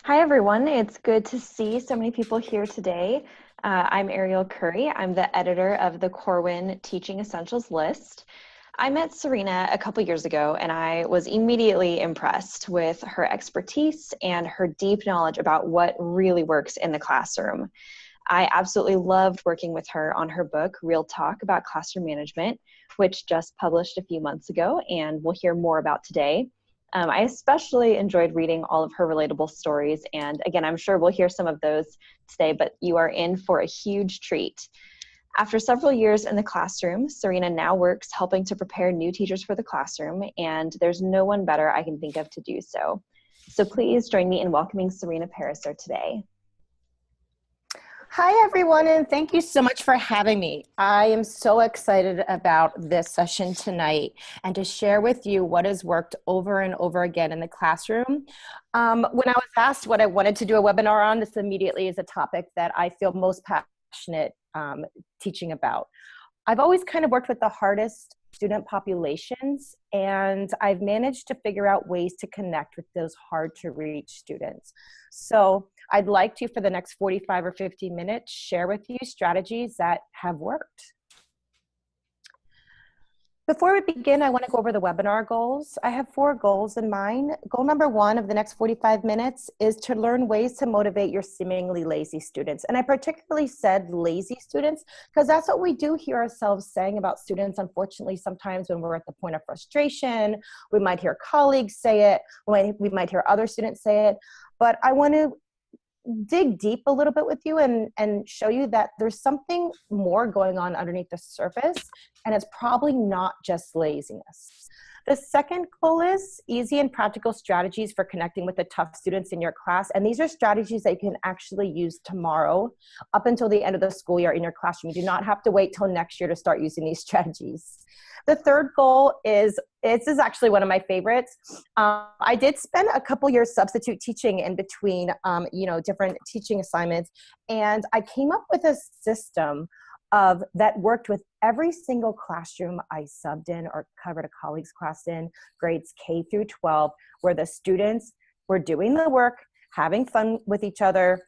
Hi, everyone. It's good to see so many people here today. I'm Ariel Curry. I'm the editor of the Corwin Teaching Essentials list. I met Serena a couple years ago, and I was immediately impressed with her expertise and her deep knowledge about what really works in the classroom. I absolutely loved working with her on her book, Real Talk About Classroom Management, which just published a few months ago, and we'll hear more about today. I especially enjoyed reading all of her relatable stories, and again, I'm sure we'll hear some of those today, but you are in for a huge treat. After several years in the classroom, Serena now works helping to prepare new teachers for the classroom, and there's no one better I can think of to do so. So please join me in welcoming Serena Pariser today. Hi, everyone, and thank you so much for having me. I am so excited about this session tonight and to share with you what has worked over and over again in the classroom. When I was asked what I wanted to do a webinar on, this immediately is a topic that I feel most passionate teaching about. I've always kind of worked with the hardest student populations, and I've managed to figure out ways to connect with those hard to reach students. So I'd like to, for the next 45 or 50 minutes, share with you strategies that have worked. Before we begin, I want to go over the webinar goals. I have 4 goals in mind. Goal number 1 of the next 45 minutes is to learn ways to motivate your seemingly lazy students. And I particularly said lazy students because that's what we do hear ourselves saying about students. Unfortunately, sometimes when we're at the point of frustration, we might hear colleagues say it, we might hear other students say it. But I want to dig deep a little bit with you and show you that there's something more going on underneath the surface, and it's probably not just laziness. The second goal is easy and practical strategies for connecting with the tough students in your class. And these are strategies that you can actually use tomorrow up until the end of the school year in your classroom. You do not have to wait till next year to start using these strategies. The third goal is, this is actually one of my favorites. I did spend a couple years substitute teaching in between, different teaching assignments. And I came up with a system that worked with every single classroom I subbed in or covered a colleague's class in, grades K through 12, where the students were doing the work, having fun with each other,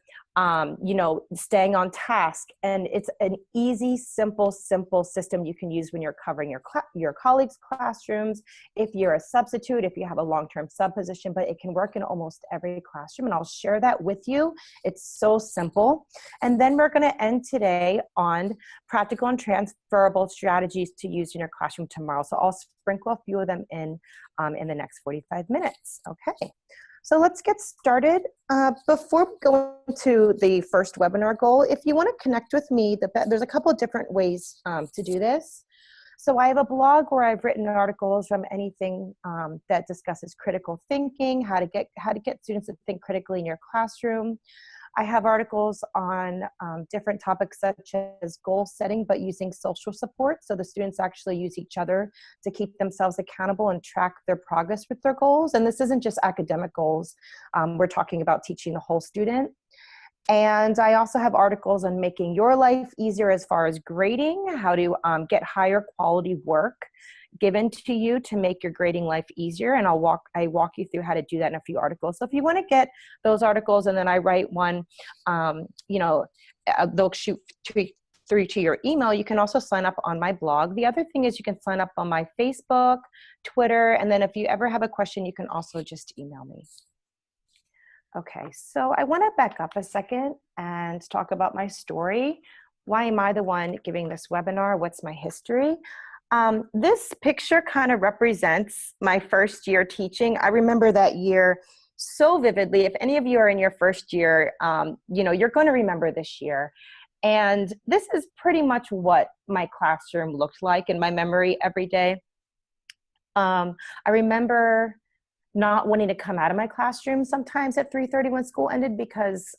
staying on task. And it's an easy, simple system you can use when you're covering your colleagues' classrooms, if you're a substitute, if you have a long-term sub position, but it can work in almost every classroom. And I'll share that with you. It's so simple. And then we're going to end today on practical and transferable strategies to use in your classroom tomorrow. So I'll sprinkle a few of them in the next 45 minutes. Okay. So let's get started. Before we go into the first webinar goal, if you want to connect with me, there's a couple of different ways to do this. So I have a blog where I've written articles from anything that discusses critical thinking, how to get students to think critically in your classroom. I have articles on different topics such as goal setting, but using social support. So the students actually use each other to keep themselves accountable and track their progress with their goals. And this isn't just academic goals. We're talking about teaching the whole student. And I also have articles on making your life easier as far as grading, how to get higher quality work given to you to make your grading life easier. And I walk you through how to do that in a few articles. So if you want to get those articles and then I write one, they'll shoot through to your email, you can also sign up on my blog. The other thing is you can sign up on my Facebook, Twitter, and then if you ever have a question, you can also just email me. Okay, so I want to back up a second and talk about my story. Why am I the one giving this webinar? What's my history? This picture kind of represents my first year teaching. I remember that year so vividly. If any of you are in your first year, you're going to remember this year. And this is pretty much what my classroom looked like in my memory every day. I remember not wanting to come out of my classroom sometimes at 3:30 when school ended because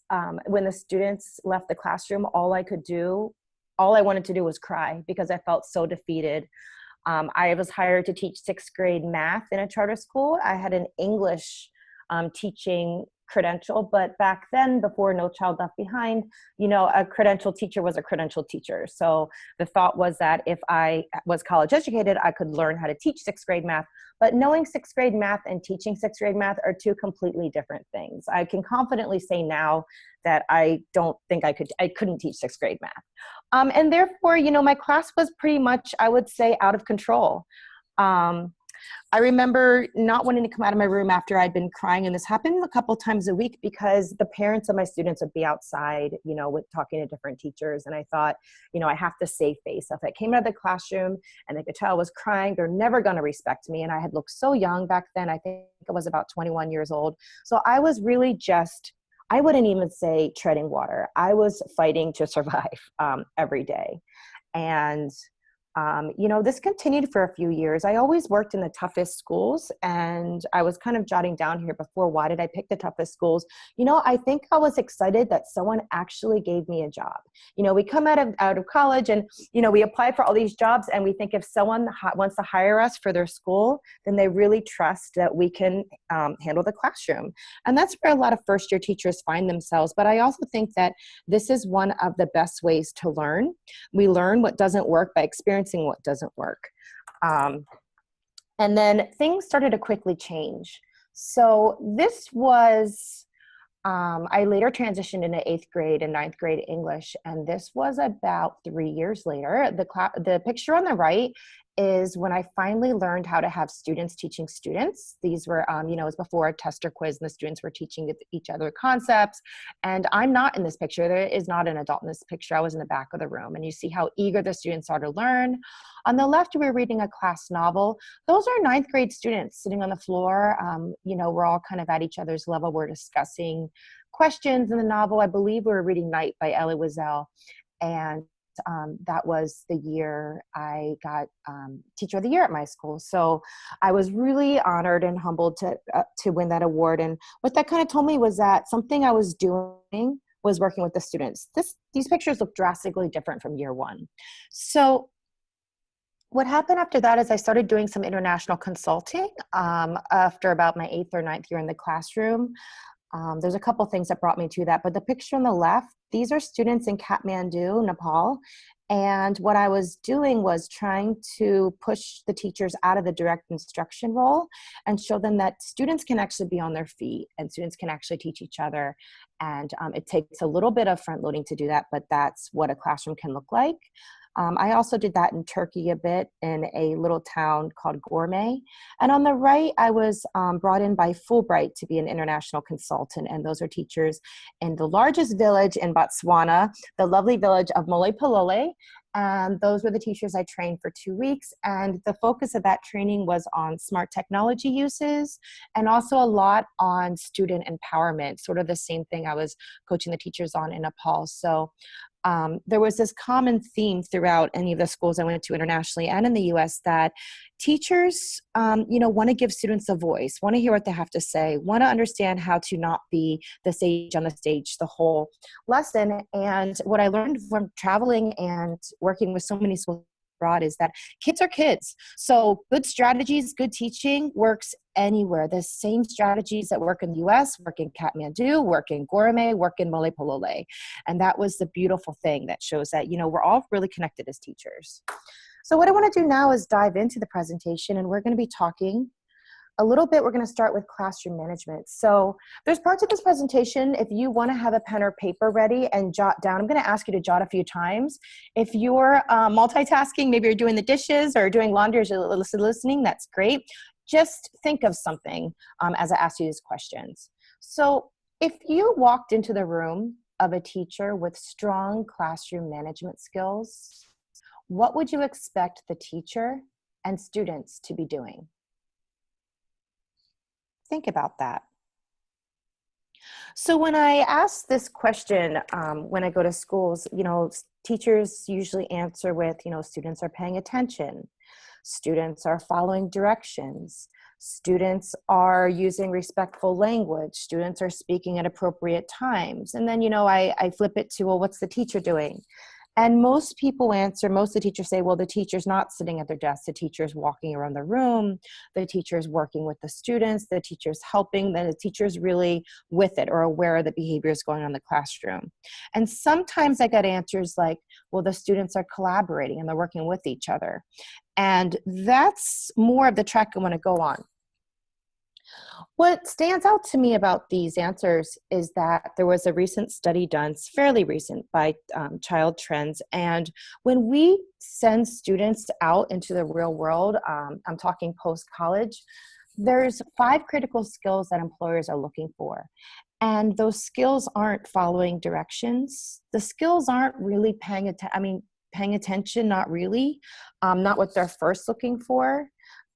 when the students left the classroom, all I wanted to do was cry because I felt so defeated. I was hired to teach 6th grade math in a charter school. I had an English teaching credential, but back then, before No Child Left Behind, a credentialed teacher was a credentialed teacher. So the thought was that if I was college educated, I could learn how to teach sixth grade math. But knowing sixth grade math and teaching sixth grade math are two completely different things. I can confidently say now that I don't think I couldn't teach sixth grade math. And therefore, my class was pretty much, I would say, out of control. I remember not wanting to come out of my room after I'd been crying, and this happened a couple times a week because the parents of my students would be outside, with talking to different teachers. And I thought, I have to save face. If I came out of the classroom and they could tell I was crying, they're never going to respect me. And I had looked so young back then. I think I was about 21 years old. So I was really I wouldn't even say treading water. I was fighting to survive every day. And this continued for a few years. I always worked in the toughest schools, and I was kind of jotting down here before, why did I pick the toughest schools? I think I was excited that someone actually gave me a job. We come out of college and, we apply for all these jobs, and we think if someone wants to hire us for their school, then they really trust that we can handle the classroom. And that's where a lot of first-year teachers find themselves. But I also think that this is one of the best ways to learn. We learn what doesn't work by experiencing what doesn't work. And then things started to quickly change. So this was, I later transitioned into 8th grade and 9th grade English, and this was about 3 years later. The picture on the right is when I finally learned how to have students teaching students. These were, it was before a test or quiz, and the students were teaching each other concepts. And I'm not in this picture. There is not an adult in this picture. I was in the back of the room, and you see how eager the students are to learn. On the left, we're reading a class novel. Those are 9th grade students sitting on the floor. We're all kind of at each other's level. We're discussing questions in the novel. I believe we were reading Night by Elie Wiesel. And that was the year I got Teacher of the Year at my school. So I was really honored and humbled to win that award. And what that kind of told me was that something I was doing was working with the students. These pictures look drastically different from year one. So what happened after that is I started doing some international consulting after about my 8th or 9th year in the classroom. There's a couple things that brought me to that, but the picture on the left, these are students in Kathmandu, Nepal. And what I was doing was trying to push the teachers out of the direct instruction role and show them that students can actually be on their feet and students can actually teach each other. And it takes a little bit of front loading to do that, but that's what a classroom can look like. I also did that in Turkey a bit in a little town called Gourmet. And on the right, I was brought in by Fulbright to be an international consultant. And those are teachers in the largest village in Botswana, the lovely village of Molepolole. And those were the teachers I trained for 2 weeks. And the focus of that training was on smart technology uses and also a lot on student empowerment, sort of the same thing I was coaching the teachers on in Nepal. So there was this common theme throughout any of the schools I went to internationally and in the US that teachers, want to give students a voice, want to hear what they have to say, want to understand how to not be the sage on the stage the whole lesson. And what I learned from traveling and working with so many schools abroad is that kids are kids. So good strategies, good teaching works anywhere. The same strategies that work in the US work in Kathmandu, work in Gourmet, work in Molepolole. And that was the beautiful thing that shows that, we're all really connected as teachers. So what I want to do now is dive into the presentation, and we're going to be talking a little bit. We're going to start with classroom management. So there's parts of this presentation, if you want to have a pen or paper ready and jot down, I'm going to ask you to jot a few times. If you're multitasking, maybe you're doing the dishes or doing laundry as you're listening, that's great. Just think of something as I ask you these questions. So if you walked into the room of a teacher with strong classroom management skills, what would you expect the teacher and students to be doing? Think about that. So when I ask this question, when I go to schools, teachers usually answer with, students are paying attention. Students are following directions. Students are using respectful language. Students are speaking at appropriate times. And then, I flip it to, well, what's the teacher doing? And most people answer, most of the teachers say, well, the teacher's not sitting at their desk, the teacher's walking around the room, the teacher's working with the students, the teacher's helping, then the teacher's really with it or aware of the behaviors going on in the classroom. And sometimes I get answers like, well, the students are collaborating and they're working with each other. And that's more of the track I want to go on. What stands out to me about these answers is that there was a recent study done, it's fairly recent, by Child Trends. And when we send students out into the real world, I'm talking post-college, there's 5 critical skills that employers are looking for. And those skills aren't following directions. The skills aren't really paying attention, not really, not what they're first looking for.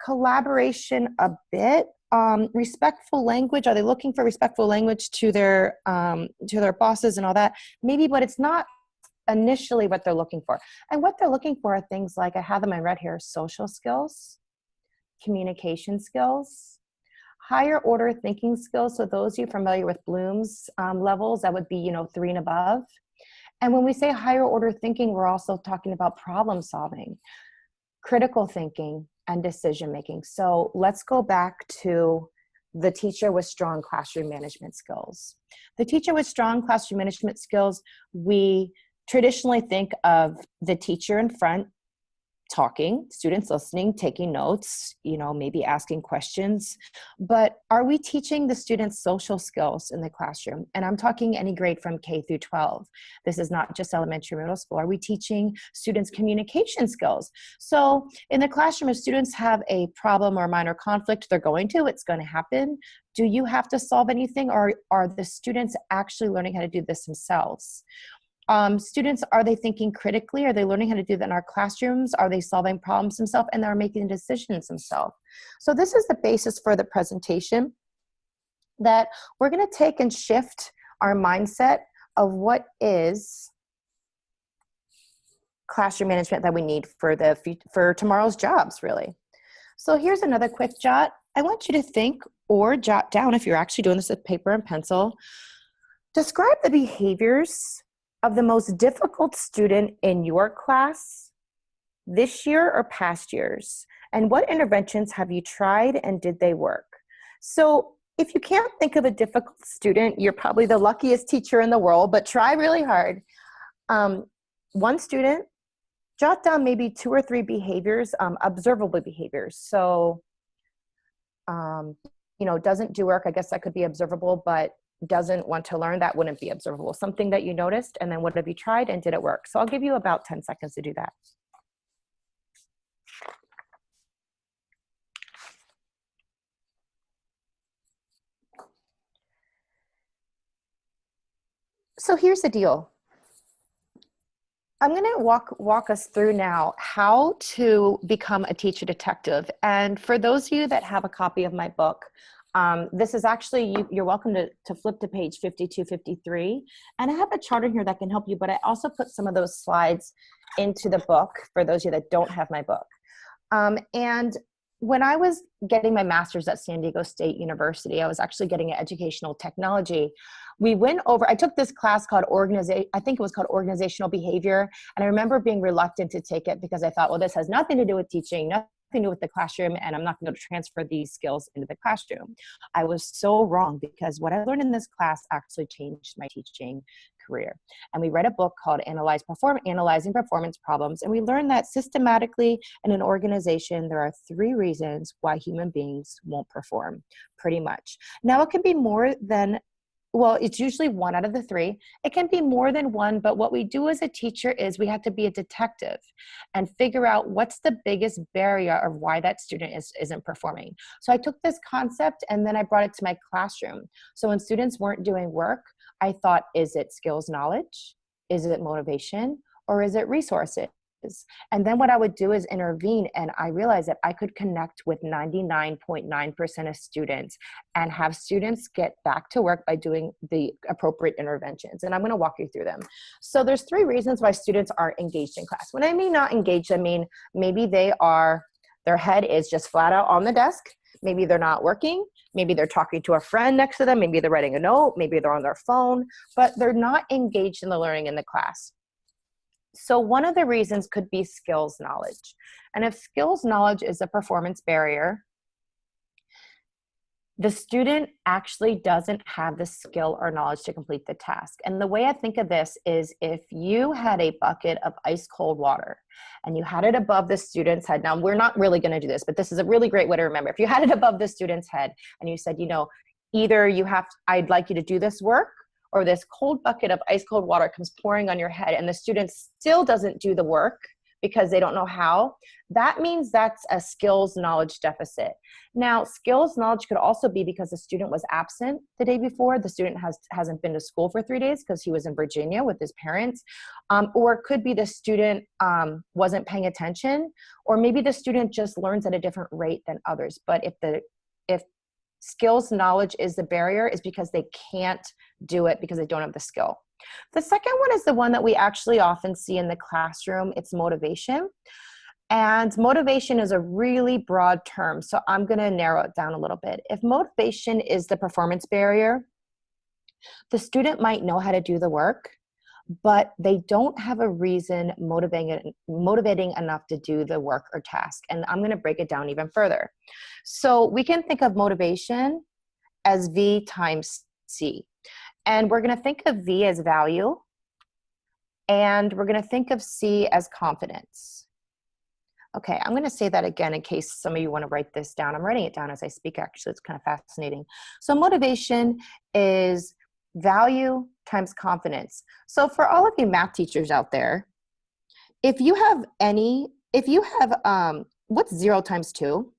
Collaboration a bit. Respectful language, are they looking for respectful language to their bosses and all that? Maybe, but it's not initially what they're looking for. And what they're looking for are things like, I have them in red here, social skills, communication skills, higher order thinking skills. So those of you familiar with Bloom's levels, that would be, 3 and above. And when we say higher order thinking, we're also talking about problem solving, critical thinking, and decision making. So let's go back to the teacher with strong classroom management skills. The teacher with strong classroom management skills, we traditionally think of the teacher in front talking, students listening, taking notes, maybe asking questions. But are we teaching the students social skills in the classroom? And I'm talking any grade from K through 12. This is not just elementary, middle school. Are we teaching students communication skills? So in the classroom, if students have a problem or minor conflict, it's going to happen. Do you have to solve anything, or are the students actually learning how to do this themselves? Students, are they thinking critically? Are they learning how to do that in our classrooms? Are they solving problems themselves, and they're making decisions themselves? So this is the basis for the presentation, that we're going to take and shift our mindset of what is classroom management that we need for tomorrow's jobs, really. So here's another quick jot. I want you to think or jot down, if you're actually doing this with paper and pencil, describe the behaviors of the most difficult student in your class this year or past years, and what interventions have you tried and did they work? So if you can't think of a difficult student, you're probably the luckiest teacher in the world, but try really hard. One student, jot down maybe 2 or 3 behaviors, observable behaviors. So, doesn't do work, I guess that could be observable, but doesn't want to learn, that wouldn't be observable. Something that you noticed, and then what have you tried and did it work? So I'll give you about 10 seconds to do that. So here's the deal. I'm going to walk us through now how to become a teacher detective. And for those of you that have a copy of my book, this is actually, you're welcome to flip to page 52, 53. And I have a chart in here that can help you, but I also put some of those slides into the book for those of you that don't have my book. And when I was getting my master's at San Diego State University, I was actually getting an educational technology. We went over, I took this class called I think it was called organizational behavior. And I remember being reluctant to take it because I thought, well, this has nothing to do with teaching, nothing to do with the classroom, and I'm not going to transfer these skills into the classroom. I was so wrong, because what I learned in this class actually changed my teaching career. And we read a book called Analyzing Performance Problems. And we learned that systematically in an organization, there are 3 reasons why human beings won't perform, pretty much. Now, it can be more than, well, it's usually 1 out of the 3. It can be more than 1, but what we do as a teacher is we have to be a detective and figure out what's the biggest barrier of why that student isn't performing. So I took this concept and then I brought it to my classroom. So when students weren't doing work, I thought, is it skills knowledge? Is it motivation? Or is it resources? And then what I would do is intervene, and I realized that I could connect with 99.9% of students and have students get back to work by doing the appropriate interventions. And I'm going to walk you through them. So there's 3 reasons why students aren't engaged in class. When I mean not engaged, I mean maybe their head is just flat out on the desk. Maybe they're not working. Maybe they're talking to a friend next to them. Maybe they're writing a note. Maybe they're on their phone, but they're not engaged in the learning in the class. So one of the reasons could be skills knowledge. And if skills knowledge is a performance barrier, the student actually doesn't have the skill or knowledge to complete the task. And the way I think of this is if you had a bucket of ice cold water and you had it above the student's head. Now, we're not really going to do this, but this is a really great way to remember. If you had it above the student's head and you said, either I'd like you to do this work, or this cold bucket of ice cold water comes pouring on your head and the student still doesn't do the work because they don't know how, that means that's a skills knowledge deficit. Now, skills knowledge could also be because the student was absent the day before. The student hasn't been to school for 3 days because he was in Virginia with his parents. Or it could be the student wasn't paying attention, or maybe the student just learns at a different rate than others. But if skills knowledge is the barrier, is because they can't do it because they don't have the skill. The second one is the one that we actually often see in the classroom. It's motivation. And motivation is a really broad term, so I'm going to narrow it down a little bit. If motivation is the performance barrier, the student might know how to do the work, but they don't have a reason motivating enough to do the work or task. And I'm going to break it down even further. So we can think of motivation as V times C. And we're going to think of V as value, and we're going to think of C as confidence. Okay, I'm going to say that again in case some of you want to write this down. I'm writing it down as I speak, actually. It's kind of fascinating. So motivation is value times confidence. So for all of you math teachers out there, if you have, what's 0 times 2?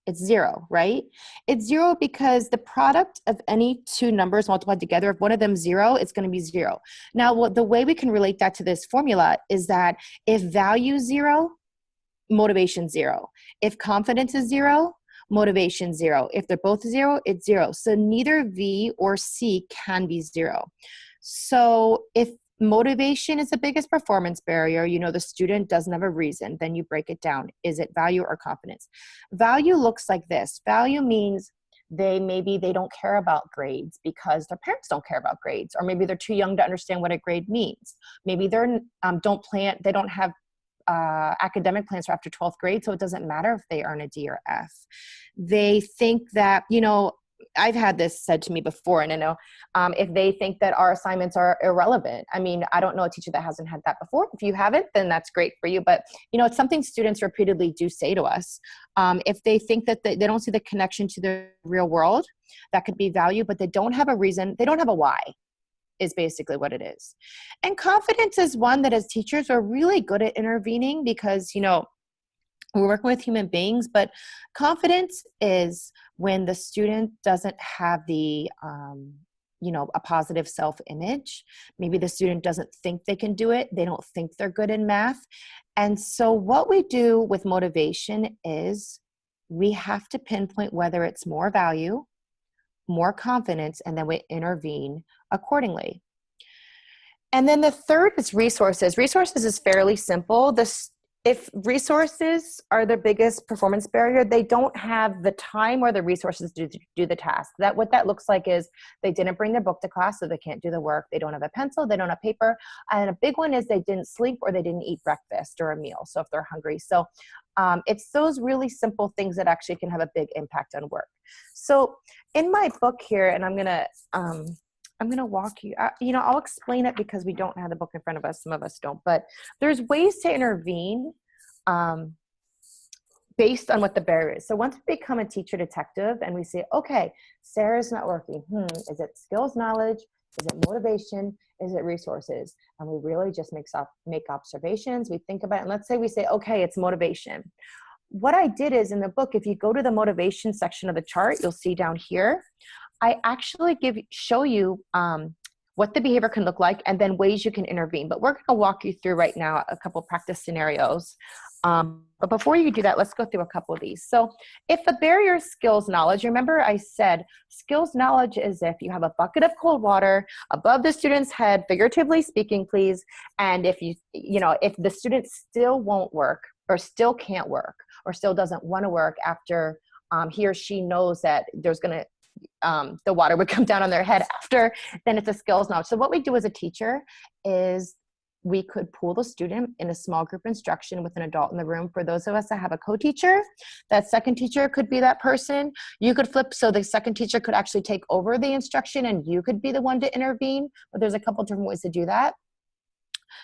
It's 0, right? It's 0 because the product of any two numbers multiplied together, if one of them 0, it's going to be 0. Now, the way we can relate that to this formula is that if value 0, motivation 0. If confidence is 0, motivation 0. If they're both 0, it's 0. So neither V or C can be 0. So if motivation is the biggest performance barrier, the student doesn't have a reason, then you break it down. Is it value or confidence? Value looks like this. Value means they don't care about grades because their parents don't care about grades, or maybe they're too young to understand what a grade means. Maybe they don't have academic plans for after 12th grade, so it doesn't matter if they earn a D or F. They think that, I've had this said to me before, and I know if they think that our assignments are irrelevant. I mean, I don't know a teacher that hasn't had that before. If you haven't, then that's great for you. But, it's something students repeatedly do say to us. If they think that they don't see the connection to the real world, that could be value, but they don't have a reason. They don't have a why, is basically what it is. And confidence is one that as teachers are really good at intervening because, we're working with human beings, but confidence is when the student doesn't have the, a positive self-image. Maybe the student doesn't think they can do it. They don't think they're good in math. And so what we do with motivation is we have to pinpoint whether it's more value, more confidence, and then we intervene accordingly. And then the third is resources. Resources is fairly simple. If resources are the biggest performance barrier, they don't have the time or the resources to do the task. What that looks like is they didn't bring their book to class, so they can't do the work. They don't have a pencil, they don't have paper. And a big one is they didn't sleep or they didn't eat breakfast or a meal, so if they're hungry. So it's those really simple things that actually can have a big impact on work. So in my book here, and I'm gonna walk you, I'll explain it because we don't have the book in front of us. Some of us don't, but there's ways to intervene based on what the barrier is. So once we become a teacher detective and we say, okay, Sarah's not working. Is it skills knowledge? Is it motivation? Is it resources? And we really just make observations. We think about it. And let's say we say, okay, it's motivation. What I did is in the book, if you go to the motivation section of the chart, you'll see down here, I actually show you what the behavior can look like and then ways you can intervene. But we're going to walk you through right now a couple practice scenarios. But before you do that, let's go through a couple of these. So if the barrier is skills knowledge, remember I said skills knowledge is if you have a bucket of cold water above the student's head, figuratively speaking, please. And if if the student still won't work or still can't work or still doesn't want to work after he or she knows that there's going to the water would come down on their head after, then it's a skills knowledge. So what we do as a teacher is we could pool the student in a small group instruction with an adult in the room. For those of us that have a co-teacher, that second teacher could be that person. You could flip, so the second teacher could actually take over the instruction and you could be the one to intervene, but there's a couple different ways to do that.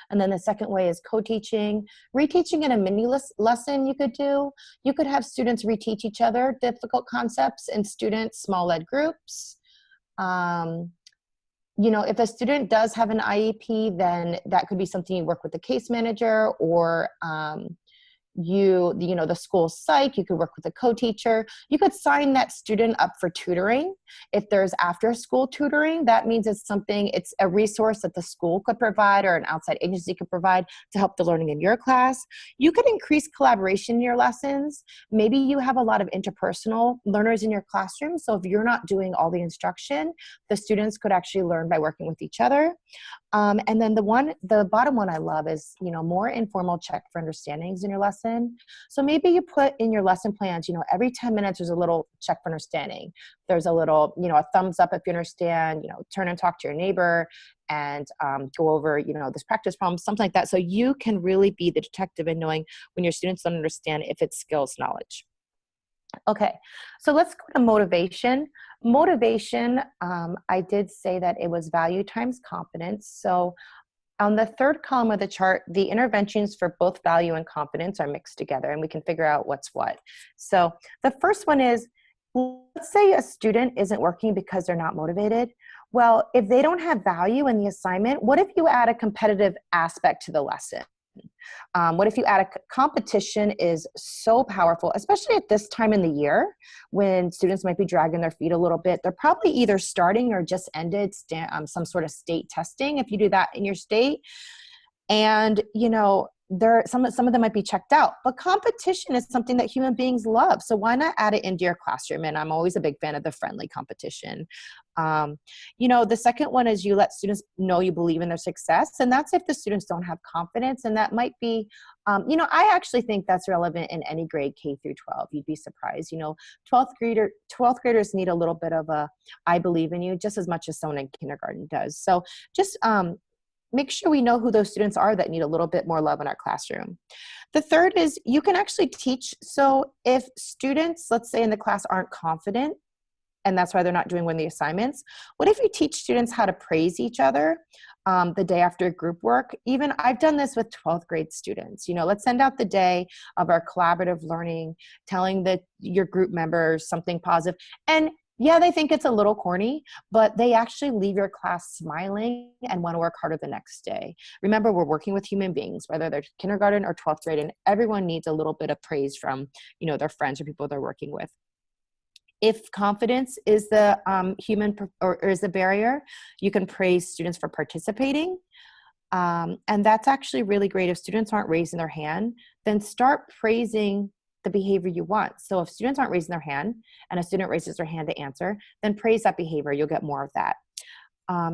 And then the second way is co-teaching. Reteaching in a mini lesson you could do. You could have students reteach each other difficult concepts in student small ed groups. You know, if a student does have an IEP, then that could be something you work with the case manager, or you know, the school psych, you could work with a co-teacher. You could sign that student up for tutoring. If there's after school tutoring, that means it's a resource that the school could provide or an outside agency could provide to help the learning in your class. You could increase collaboration in your lessons. Maybe you have a lot of interpersonal learners in your classroom. So if you're not doing all the instruction, the students could actually learn by working with each other. And then the bottom one I love is, you know, more informal check for understandings in your lesson. So maybe you put in your lesson plans, you know, every 10 minutes there's a little check for understanding. There's a little, you know, a thumbs up if you understand, you know, turn and talk to your neighbor and go over, you know, this practice problem, something like that. So you can really be the detective in knowing when your students don't understand if it's skills knowledge. Okay, so let's go to motivation. Motivation, I did say that it was value times competence. So on the third column of the chart, the interventions for both value and competence are mixed together, and we can figure out what's what. So the first one is, let's say a student isn't working because they're not motivated. Well, if they don't have value in the assignment, what if you add a competitive aspect to the lesson? What if you add a competition is so powerful, especially at this time in the year when students might be dragging their feet a little bit. They're probably either starting or just ended some sort of state testing if you do that in your state. And, you know, some of them might be checked out, but competition is something that human beings love. So why not add it into your classroom? And I'm always a big fan of the friendly competition. You know, the second one is you let students know you believe in their success. And that's if the students don't have confidence. And that might be, you know, I actually think that's relevant in any grade K through 12. You'd be surprised. You know, 12th graders need a little bit of a, I believe in you just as much as someone in kindergarten does. So just, make sure we know who those students are that need a little bit more love in our classroom. The third is you can actually teach. So if students, let's say in the class, aren't confident, and that's why they're not doing one of the assignments, what if you teach students how to praise each other the day after group work? Even I've done this with 12th grade students. You know, let's send out the day of our collaborative learning, telling your group members something positive. And yeah, they think it's a little corny, but they actually leave your class smiling and want to work harder the next day. Remember, we're working with human beings, whether they're kindergarten or 12th grade, and everyone needs a little bit of praise from, you know, their friends or people they're working with. If confidence is the is the barrier, you can praise students for participating. And that's actually really great. If students aren't raising their hand, then start praising the behavior you want. So if students aren't raising their hand and a student raises their hand to answer, then praise that behavior. You'll get more of that.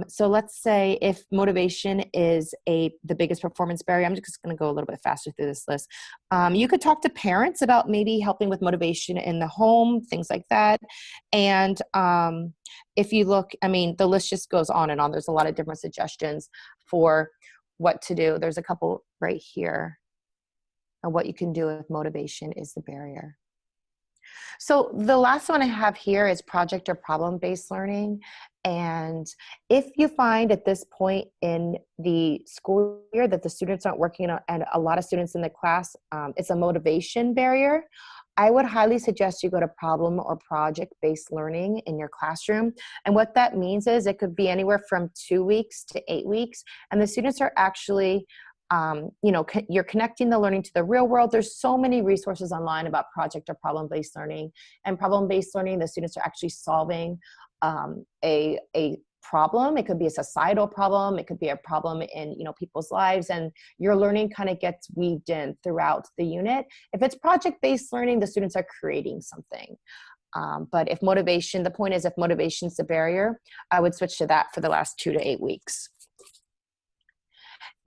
So let's say if motivation is the biggest performance barrier, I'm just going to go a little bit faster through this list. You could talk to parents about maybe helping with motivation in the home, things like that. And if you look, I mean, the list just goes on and on. There's a lot of different suggestions for what to do. There's a couple right here. And what you can do if motivation is the barrier. So the last one I have here is project or problem-based learning. And if you find at this point in the school year that the students aren't working and a lot of students in the class, it's a motivation barrier, I would highly suggest you go to problem or project-based learning in your classroom. And what that means is it could be anywhere from 2 weeks to 8 weeks. And the students are actually you know, you're connecting the learning to the real world. There's so many resources online about project or problem-based learning. And problem-based learning, the students are actually solving a problem. It could be a societal problem. It could be a problem in, you know, people's lives. And your learning kind of gets weaved in throughout the unit. If it's project-based learning, the students are creating something. But if motivation, the point is if motivation is the barrier, I would switch to that for the last 2 to 8 weeks.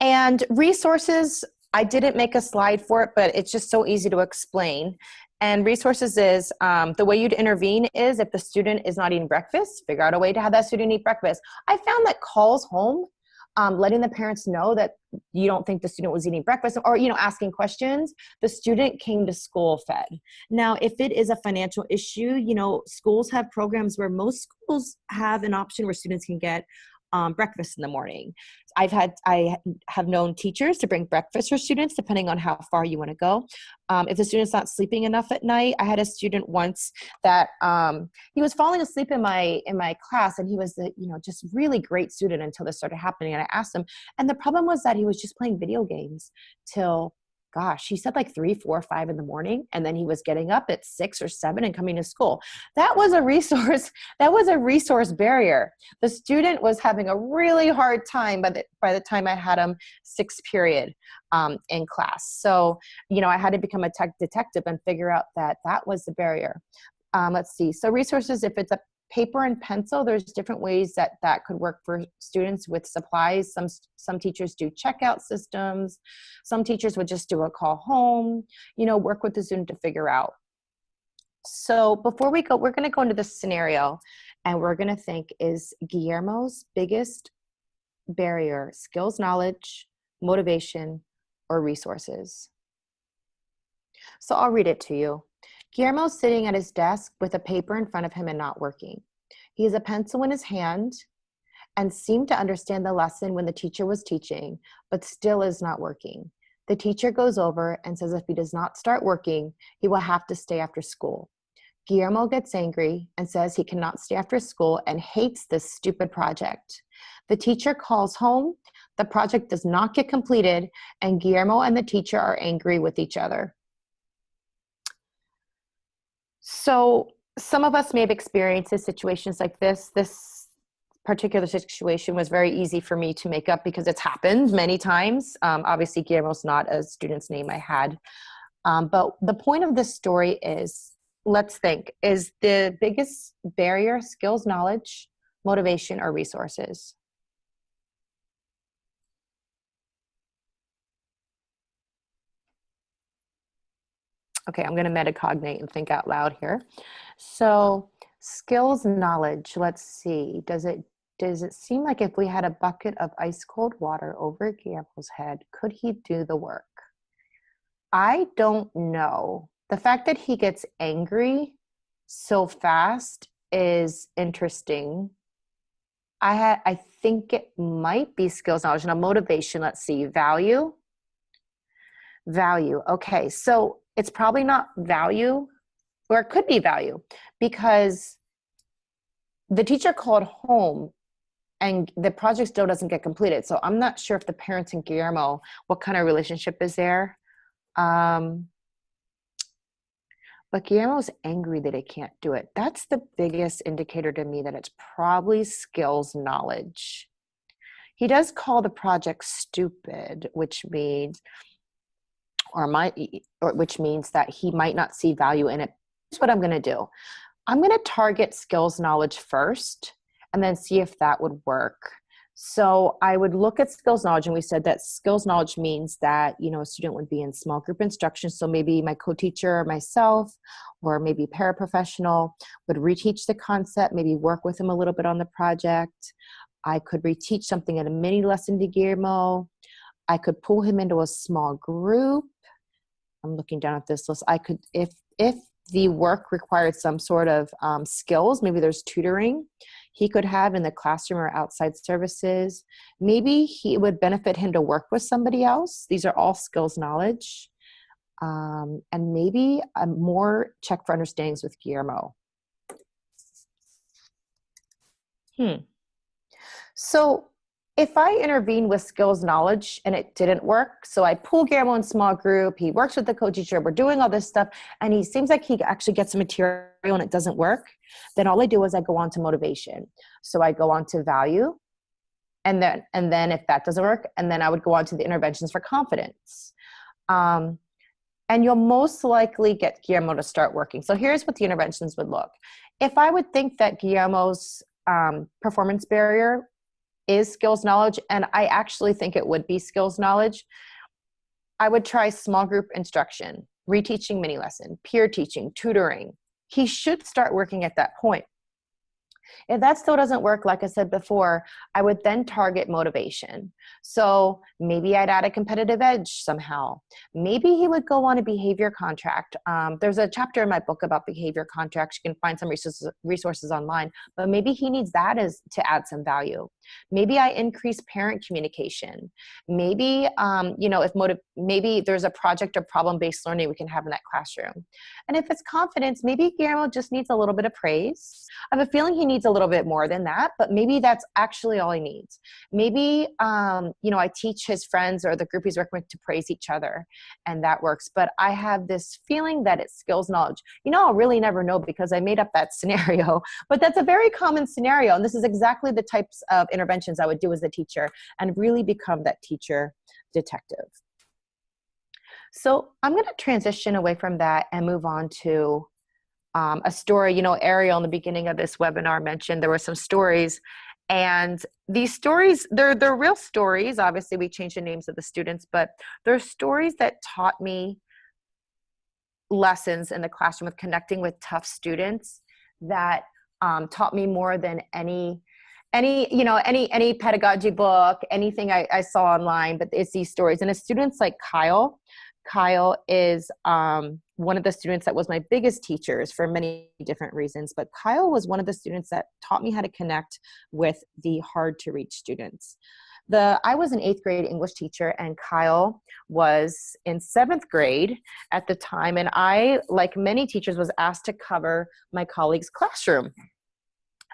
And resources, I didn't make a slide for it, but it's just so easy to explain. And resources is the way you'd intervene is if the student is not eating breakfast, figure out a way to have that student eat breakfast. I found that calls home letting the parents know that you don't think the student was eating breakfast, or, asking questions. The student came to school fed. Now, if it is a financial issue, schools have programs where most schools have an option where students can get breakfast in the morning. I have known teachers to bring breakfast for students, depending on how far you want to go. If the student's not sleeping enough at night, I had a student once that he was falling asleep in my class, and he was just really great student until this started happening. And I asked him, and the problem was that he was just playing video games till, gosh, he said like 3, 4, 5 in the morning. And then he was getting up at 6 or 7 and coming to school. That was a resource. That was a resource barrier. The student was having a really hard time by the time I had him 6th period in class. So, I had to become a tech detective and figure out that was the barrier. Let's see. So resources, if it's a paper and pencil, there's different ways that could work for students with supplies. Some teachers do checkout systems. Some teachers would just do a call home, work with the student to figure out. So before we go, we're going to go into this scenario, and we're going to think, is Guillermo's biggest barrier skills, knowledge, motivation, or resources? So I'll read it to you. Guillermo's sitting at his desk with a paper in front of him and not working. He has a pencil in his hand and seemed to understand the lesson when the teacher was teaching, but still is not working. The teacher goes over and says if he does not start working, he will have to stay after school. Guillermo gets angry and says he cannot stay after school and hates this stupid project. The teacher calls home. The project does not get completed, and Guillermo and the teacher are angry with each other. So some of us may have experienced situations like this. This particular situation was very easy for me to make up because it's happened many times. Obviously, Guillermo's not a student's name I had. But the point of this story is, let's think, is the biggest barrier skills, knowledge, motivation, or resources? Okay, I'm going to metacognate and think out loud here. So skills, knowledge, let's see. Does it seem like if we had a bucket of ice cold water over Guillermo's head, could he do the work? I don't know. The fact that he gets angry so fast is interesting. I think it might be skills, knowledge. Now motivation, let's see. Value. Okay, so it's probably not value, or it could be value, because the teacher called home and the project still doesn't get completed. So I'm not sure if the parents and Guillermo, what kind of relationship is there. But Guillermo's angry that he can't do it. That's the biggest indicator to me that it's probably skills, knowledge. He does call the project stupid, which means which means that he might not see value in it. Here's what I'm going to do. I'm going to target skills, knowledge first, and then see if that would work. So I would look at skills, knowledge, and we said that skills, knowledge means that, a student would be in small group instruction. So maybe my co-teacher or myself, or maybe paraprofessional would reteach the concept, maybe work with him a little bit on the project. I could reteach something in a mini lesson to Guillermo. I could pull him into a small group. I'm looking down at this list. I could, if the work required some sort of skills, maybe there's tutoring he could have in the classroom or outside services. Maybe it would benefit him to work with somebody else. These are all skills, knowledge. And maybe a more check for understandings with Guillermo. So if I intervene with skills, knowledge, and it didn't work, so I pull Guillermo in small group, he works with the co-teacher, we're doing all this stuff, and he seems like he actually gets some material and it doesn't work, then all I do is I go on to motivation. So I go on to value, and then if that doesn't work, and then I would go on to the interventions for confidence. And you'll most likely get Guillermo to start working. So here's what the interventions would look. If I would think that Guillermo's performance barrier is skills, knowledge, and I actually think it would be skills, knowledge, I would try small group instruction, reteaching mini lesson, peer teaching, tutoring. He should start working at that point. If that still doesn't work, like I said before, I would then target motivation. So maybe I'd add a competitive edge somehow. Maybe he would go on a behavior contract. There's a chapter in my book about behavior contracts. You can find some resources online, but maybe he needs that as to add some value. Maybe I increase parent communication. Maybe, maybe there's a project or problem-based learning we can have in that classroom. And if it's confidence, maybe Guillermo just needs a little bit of praise. I have a feeling he needs a little bit more than that, but maybe that's actually all he needs. Maybe, I teach his friends or the group he's working with to praise each other, and that works. But I have this feeling that it's skills knowledge. I'll really never know because I made up that scenario, but that's a very common scenario. And this is exactly the types of interventions I would do as a teacher and really become that teacher detective. So I'm going to transition away from that and move on to a story. Ariel in the beginning of this webinar mentioned there were some stories, and these stories, they're real stories. Obviously, we changed the names of the students, but they're stories that taught me lessons in the classroom with connecting with tough students that taught me more than any pedagogy book, anything I saw online. But it's these stories. And as students like Kyle is one of the students that was my biggest teachers for many different reasons, but Kyle was one of the students that taught me how to connect with the hard to reach students. I was an 8th grade English teacher, and Kyle was in 7th grade at the time, and I, like many teachers, was asked to cover my colleague's classroom.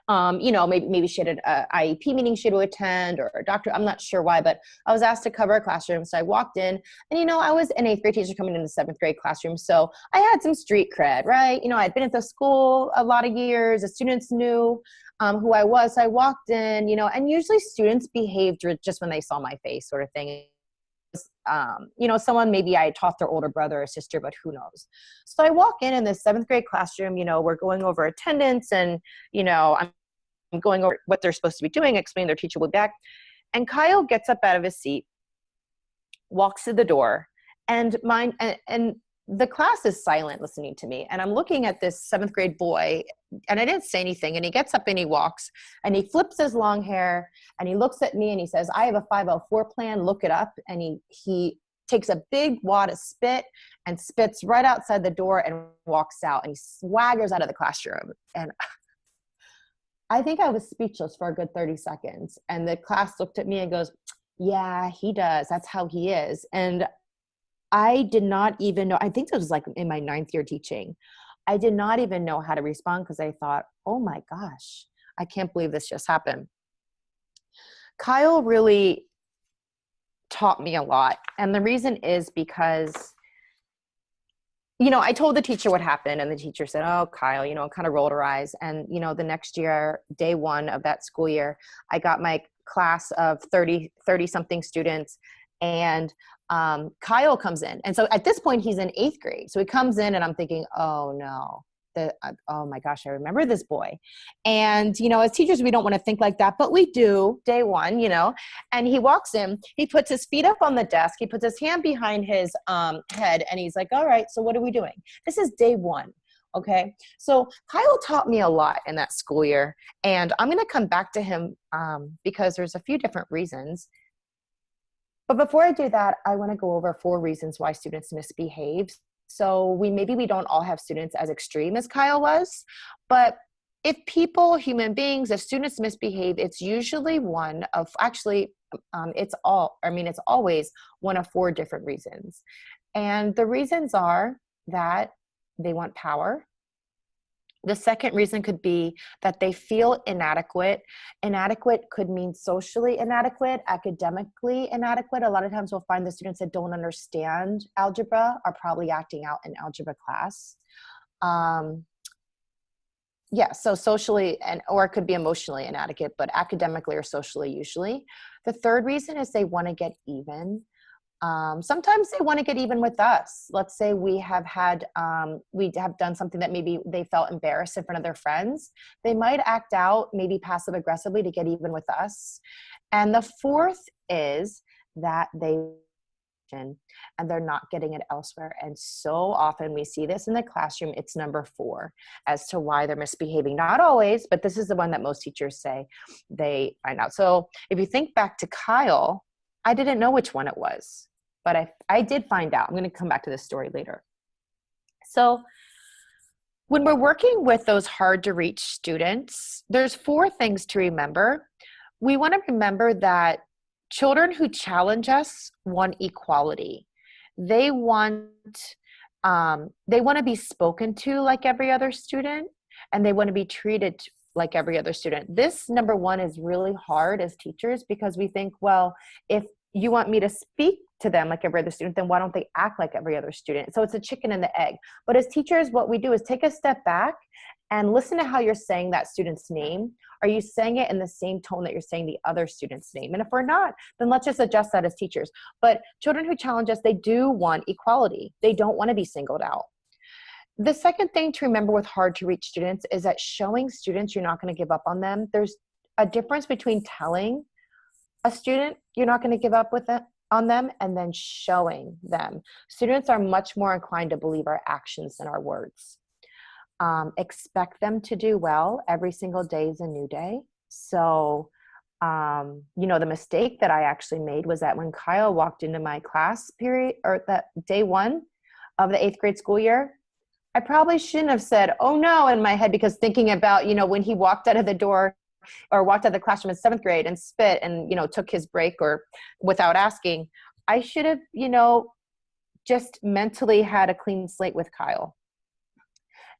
Maybe she had an IEP meeting she had to attend, or a doctor, I'm not sure why, but I was asked to cover a classroom. So I walked in, and I was an 8th grade teacher coming into the 7th grade classroom. So I had some street cred, right? I'd been at the school a lot of years. The students knew who I was. So I walked in, and usually students behaved just when they saw my face, sort of thing. Someone maybe I taught their older brother or sister, but who knows? So I walk in this 7th grade classroom, we're going over attendance, and, I'm going over what they're supposed to be doing, explaining their teacher will be back. And Kyle gets up out of his seat, walks to the door, and the class is silent listening to me. And I'm looking at this 7th grade boy, and I didn't say anything. And he gets up and he walks, and he flips his long hair, and he looks at me and he says, "I have a 504 plan, look it up." And he takes a big wad of spit and spits right outside the door and walks out, and he swaggers out of the classroom. And I think I was speechless for a good 30 seconds. And the class looked at me and goes, "Yeah, he does. That's how he is." And I did not even know, I think it was like in my 9th year teaching. I did not even know how to respond because I thought, oh my gosh, I can't believe this just happened. Kyle really taught me a lot. And the reason is because I told the teacher what happened, and the teacher said, "Oh, Kyle," kind of rolled her eyes. And, the next year, day 1 of that school year, I got my class of 30 something students, and Kyle comes in. And so at this point, he's in 8th grade. So he comes in, and I'm thinking, oh no, oh my gosh, I remember this boy. And, as teachers, we don't want to think like that, but we do day 1, and he walks in, he puts his feet up on the desk, he puts his hand behind his head, and he's like, "All right, so what are we doing?" This is day 1. Okay. So Kyle taught me a lot in that school year, and I'm going to come back to him because there's a few different reasons. But before I do that, I want to go over 4 reasons why students misbehave. So maybe we don't all have students as extreme as Kyle was, but if human beings, if students misbehave, it's usually one of, it's always one of 4 different reasons. And the reasons are that they want power. The second reason could be that they feel inadequate. Inadequate could mean socially inadequate, academically inadequate. A lot of times we'll find the students that don't understand algebra are probably acting out in algebra class. So socially, or it could be emotionally inadequate, but academically or socially usually. The third reason is they want to get even. Sometimes they want to get even with us. Let's say we have done something that maybe they felt embarrassed in front of their friends. They might act out, maybe passive aggressively, to get even with us. And the fourth is that they question and they're not getting it elsewhere. And so often we see this in the classroom. It's number 4 as to why they're misbehaving. Not always, but this is the one that most teachers say they find out. So if you think back to Kyle, I didn't know which one it was, but I did find out. I'm going to come back to this story later. So when we're working with those hard to reach students, there's 4 things to remember. We want to remember that children who challenge us want equality. They want to be spoken to like every other student, and they want to be treated like every other student. This, number 1, is really hard as teachers because we think, well, if you want me to speak to them like every other student, then why don't they act like every other student? So it's a chicken and the egg. But as teachers, what we do is take a step back and listen to how you're saying that student's name. Are you saying it in the same tone that you're saying the other student's name? And if we're not, then let's just adjust that as teachers. But children who challenge us, they do want equality. They don't want to be singled out. The second thing to remember with hard to reach students is that showing students you're not going to give up on them. There's a difference between telling a student you're not going to give up on them and then showing them. Students are much more inclined to believe our actions than our words. Expect them to do well. Every single day is a new day. So, the mistake that I actually made was that when Kyle walked into my class period, or that day 1 of the 8th grade school year, I probably shouldn't have said, "Oh no," in my head, because thinking about, when he walked out of the door or walked out of the classroom in 7th grade and spit and, took his break or without asking, I should have, just mentally had a clean slate with Kyle.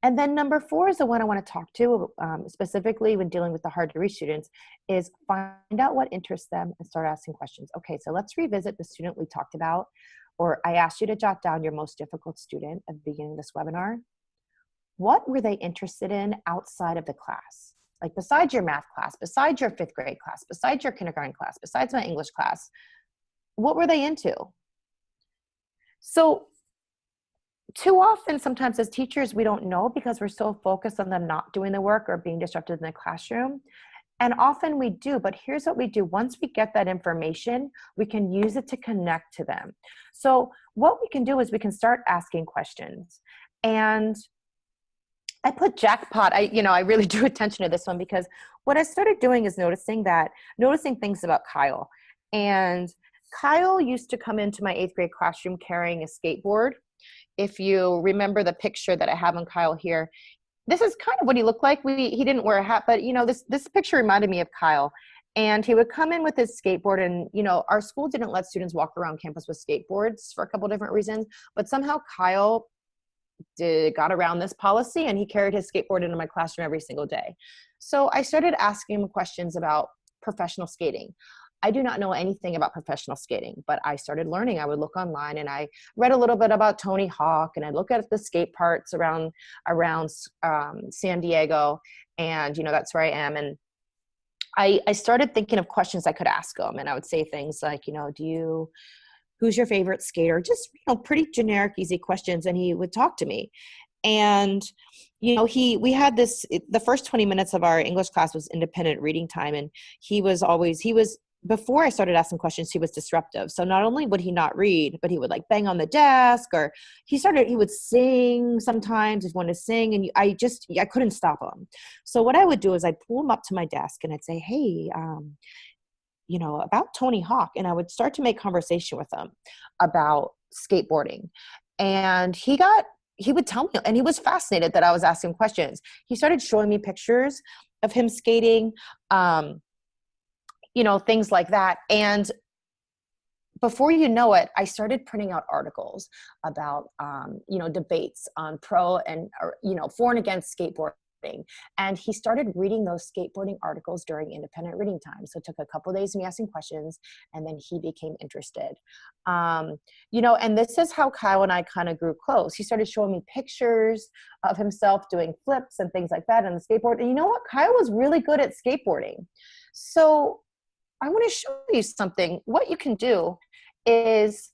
And then number 4 is the one I want to talk to, specifically when dealing with the hard to reach students, is find out what interests them and start asking questions. Okay, so let's revisit the student we talked about, or I asked you to jot down your most difficult student at the beginning of this webinar. What were they interested in outside of the class? Like besides your math class, besides your 5th grade class, besides your kindergarten class, besides my English class, what were they into? So too often, sometimes as teachers, we don't know because we're so focused on them not doing the work or being disrupted in the classroom. And often we do, but here's what we do. Once we get that information, we can use it to connect to them. So what we can do is we can start asking questions. And I put jackpot, I really drew attention to this one because what I started doing is noticing things about Kyle. And Kyle used to come into my 8th grade classroom carrying a skateboard. If you remember the picture that I have on Kyle here, this is kind of what he looked like. He didn't wear a hat, but this picture reminded me of Kyle. And he would come in with his skateboard, and our school didn't let students walk around campus with skateboards for a couple different reasons, but somehow Kyle got around this policy and he carried his skateboard into my classroom every single day. So I started asking him questions about professional skating. I do not know anything about professional skating, but I started learning. I would look online and I read a little bit about Tony Hawk, and I look at the skate parks around San Diego, and that's where I am. And I started thinking of questions I could ask him, and I would say things like, who's your favorite skater? Just, pretty generic, easy questions. And he would talk to me. And, we had the first 20 minutes of our English class was independent reading time. And before I started asking questions, he was disruptive. So not only would he not read, but he would like bang on the desk, or he would sing sometimes. He wanted to sing, and I couldn't stop him. So what I would do is I'd pull him up to my desk and I'd say, hey, about Tony Hawk. And I would start to make conversation with him about skateboarding. And he would tell me, and he was fascinated that I was asking questions. He started showing me pictures of him skating, things like that. And before you know it, I started printing out articles about, debates on for and against skateboarding. And he started reading those skateboarding articles during independent reading time. So it took a couple of days of me asking questions, and then he became interested. And this is how Kyle and I kind of grew close. He started showing me pictures of himself doing flips and things like that on the skateboard. And you know what? Kyle was really good at skateboarding. So I want to show you something. What you can do is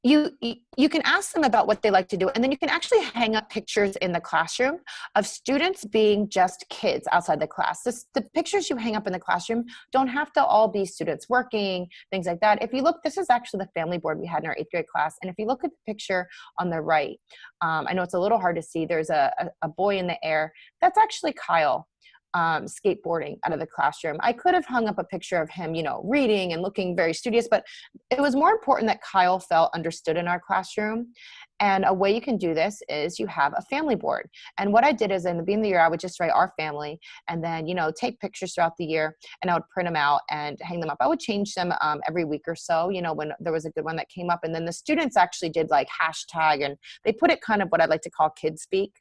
you can ask them about what they like to do, and then you can actually hang up pictures in the classroom of students being just kids outside the class. The pictures you hang up in the classroom don't have to all be students working, things like that. If you look, this is actually the family board we had in our 8th grade class, and if you look at the picture on the right, I know it's a little hard to see, there's a boy in the air. That's actually Kyle. Skateboarding out of the classroom. I could have hung up a picture of him, reading and looking very studious, but it was more important that Kyle felt understood in our classroom. And a way you can do this is you have a family board. And what I did is in the beginning of the year, I would just write our family and then, take pictures throughout the year, and I would print them out and hang them up. I would change them every week or so, when there was a good one that came up. And then the students actually did like hashtag, and they put it kind of what I like to call kid speak,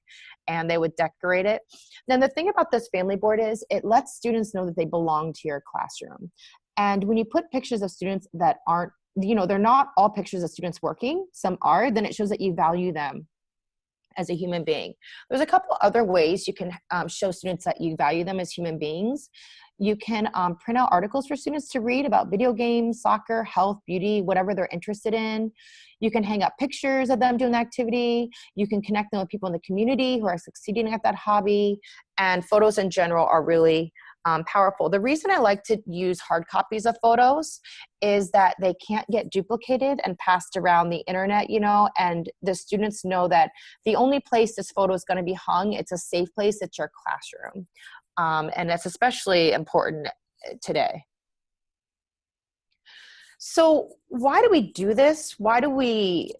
and they would decorate it. Then the thing about this family board is it lets students know that they belong to your classroom. And when you put pictures of students that aren't, they're not all pictures of students working, some are, then it shows that you value them as a human being. There's a couple other ways you can show students that you value them as human beings. You can print out articles for students to read about video games, soccer, health, beauty, whatever they're interested in. You can hang up pictures of them doing the activity. You can connect them with people in the community who are succeeding at that hobby. And photos in general are really powerful. The reason I like to use hard copies of photos is that they can't get duplicated and passed around the internet, and the students know that the only place this photo is going to be hung, it's a safe place, it's your classroom. And that's especially important today. So why do we do this? Why do we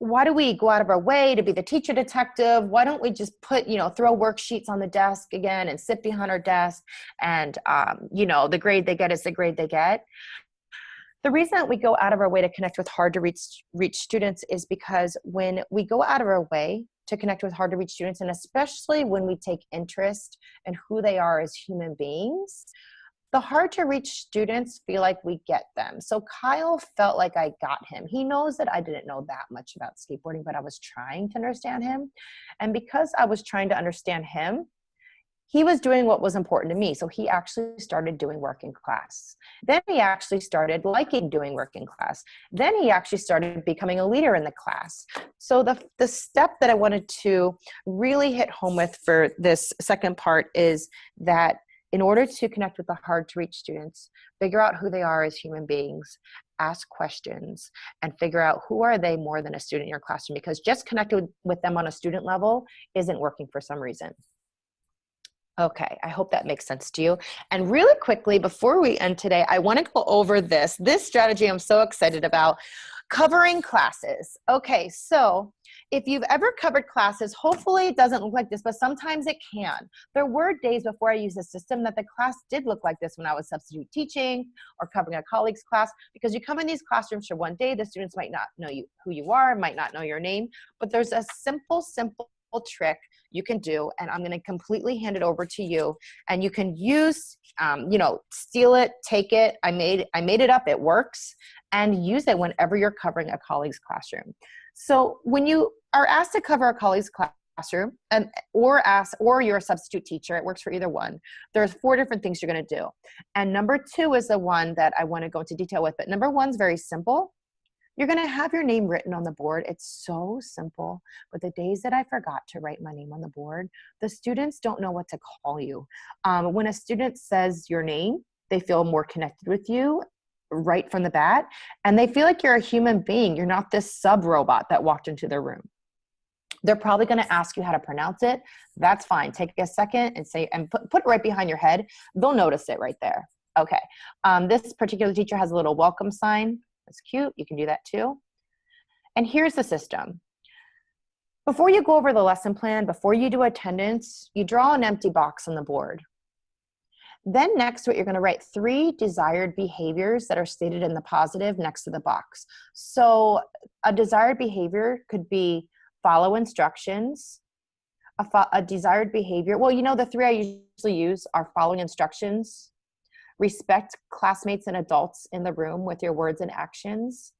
go out of our way to be the teacher detective? Why don't we just put, throw worksheets on the desk again and sit behind our desk and, the grade they get is the grade they get? The reason that we go out of our way to connect with hard to reach students is because when we go out of our way to connect with hard to reach students, and especially when we take interest in who they are as human beings, the hard to reach students feel like we get them. So Kyle felt like I got him. He knows that I didn't know that much about skateboarding, but I was trying to understand him. And because I was trying to understand him, he was doing what was important to me. So he actually started doing work in class. Then he actually started liking doing work in class. Then he actually started becoming a leader in the class. So the step that I wanted to really hit home with for this second part is that in order to connect with the hard to reach students, figure out who they are as human beings, ask questions, and figure out who are they more than a student in your classroom, because just connecting with them on a student level isn't working for some reason. Okay, I hope that makes sense to you. And really quickly, before we end today, I want to go over this strategy I'm so excited about, covering classes. Okay, so if you've ever covered classes, hopefully it doesn't look like this, but sometimes it can. There were days before I used the system that the class did look like this when I was substitute teaching or covering a colleague's class, because you come in these classrooms for one day, the students might not know who you are, might not know your name, but there's a simple trick you can do, and I'm going to completely hand it over to you, and you can use, steal it, take it. I made it up. It works, and use it whenever you're covering a colleague's classroom. So when you are asked to cover a colleague's classroom, or you're a substitute teacher, it works for either one. There's 4 different things you're going to do, and number 2 is the one that I want to go into detail with. But number 1 is very simple. You're going to have your name written on the board. It's so simple. But the days that I forgot to write my name on the board, the students don't know what to call you. When a student says your name, they feel more connected with you right from the bat. And they feel like you're a human being. You're not this sub-robot that walked into their room. They're probably going to ask you how to pronounce it. That's fine. Take a second and say, and put it right behind your head. They'll notice it right there. Okay. This particular teacher has a little welcome sign. It's cute. You can do that too. And here's the system. Before you go over the lesson plan, before you do attendance, you draw an empty box on the board. Then next, what you're going to write 3 desired behaviors that are stated in the positive next to the box. So a desired behavior could be follow instructions. A desired behavior, well, the 3 I usually use are following instructions, respect classmates and adults in the room with your words and actions,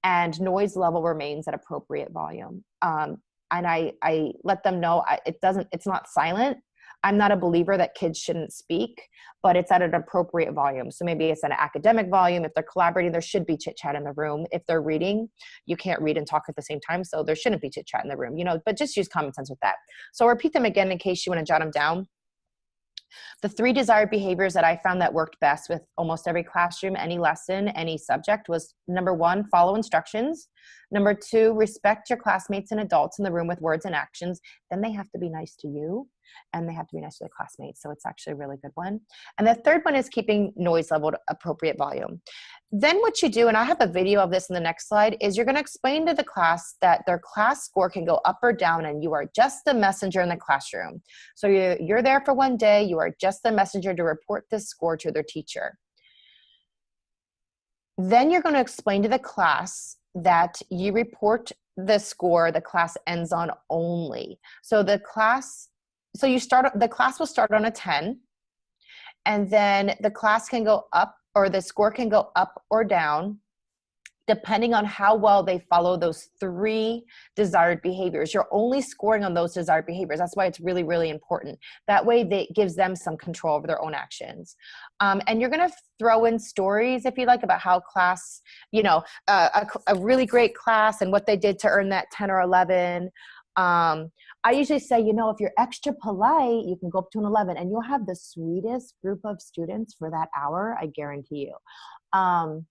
and noise level remains at appropriate volume. And I let them know it's not silent. I'm not a believer that kids shouldn't speak, but it's at an appropriate volume. So maybe it's an academic volume. If they're collaborating, there should be chit chat in the room. If they're reading, you can't read and talk at the same time. So there shouldn't be chit chat in the room, but just use common sense with that. So I'll repeat them again in case you want to jot them down. The 3 desired behaviors that I found that worked best with almost every classroom, any lesson, any subject was: number 1, follow instructions. Number 2, respect your classmates and adults in the room with words and actions. Then they have to be nice to you and they have to be nice to their classmates. So it's actually a really good one. And the third one is keeping noise level to appropriate volume. Then what you do, and I have a video of this in the next slide, is you're going to explain to the class that their class score can go up or down and you are just the messenger in the classroom. So you're there for one day, you are just the messenger to report this score to their teacher. Then you're going to explain to the class that you report the score the class ends on only. So the class will start on a 10, and then the class can go up, or the score can go up or down depending on how well they follow those 3 desired behaviors. You're only scoring on those desired behaviors. That's why it's really, really important. That way it gives them some control over their own actions. And you're going to throw in stories, if you like, about how class, a really great class and what they did to earn that 10 or 11. I usually say, if you're extra polite, you can go up to an 11 and you'll have the sweetest group of students for that hour, I guarantee you.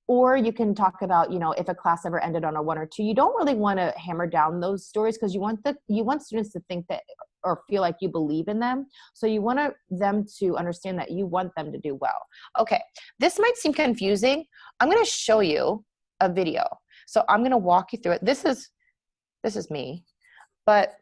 Or you can talk about, if a class ever ended on a 1 or 2, you don't really want to hammer down those stories because you want students to think that or feel like you believe in them. So you want them to understand that you want them to do well. Okay, this might seem confusing. I'm going to show you a video. So I'm going to walk you through it. This is me, but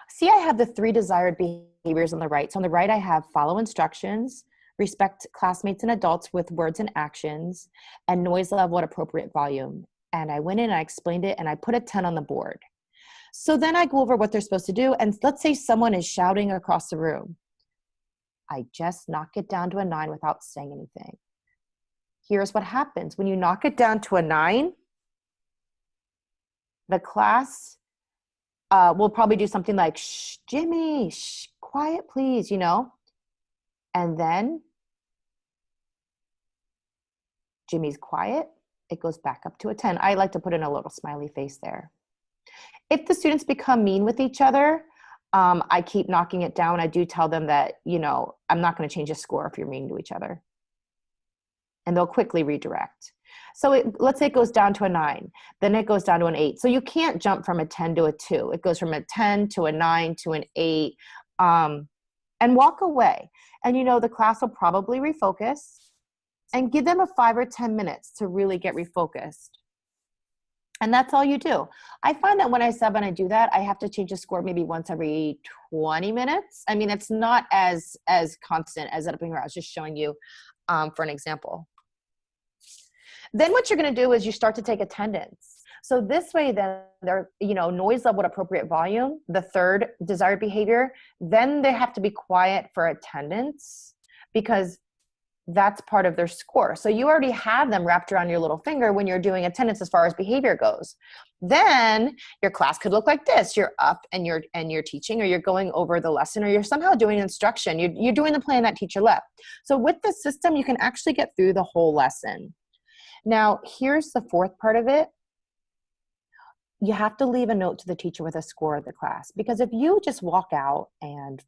see, I have the 3 desired behaviors on the right. So on the right, I have follow instructions, respect classmates and adults with words and actions, and noise level at appropriate volume. And I went in and I explained it and I put a 10 on the board. So then I go over what they're supposed to do. And let's say someone is shouting across the room. I just knock it down to a 9 without saying anything. Here's what happens. When you knock it down to a 9, the class will probably do something like, shh, Jimmy, shh, quiet, please, And then Jimmy's quiet. It goes back up to a 10. I like to put in a little smiley face there. If the students become mean with each other, I keep knocking it down. I do tell them that, I'm not going to change the score if you're mean to each other. And they'll quickly redirect. So let's say it goes down to a 9. Then it goes down to an 8. So you can't jump from a 10 to a 2. It goes from a 10 to a 9 to an 8. And walk away. And the class will probably refocus, and give them a 5 or 10 minutes to really get refocused. And that's all you do. I find that when I sub and I do that, I have to change the score maybe once every 20 minutes. I mean, it's not as constant as up here. I was just showing you for an example. Then what you're going to do is you start to take attendance. So this way, then they're, noise level at appropriate volume, the 3rd desired behavior, then they have to be quiet for attendance because that's part of their score. So you already have them wrapped around your little finger when you're doing attendance as far as behavior goes. Then your class could look like this. You're up and you're teaching, or you're going over the lesson, or you're somehow doing instruction. You're doing the plan that teacher left. So with the system, you can actually get through the whole lesson. Now, here's the 4th part of it. You have to leave a note to the teacher with a score of the class, because if you just walk out and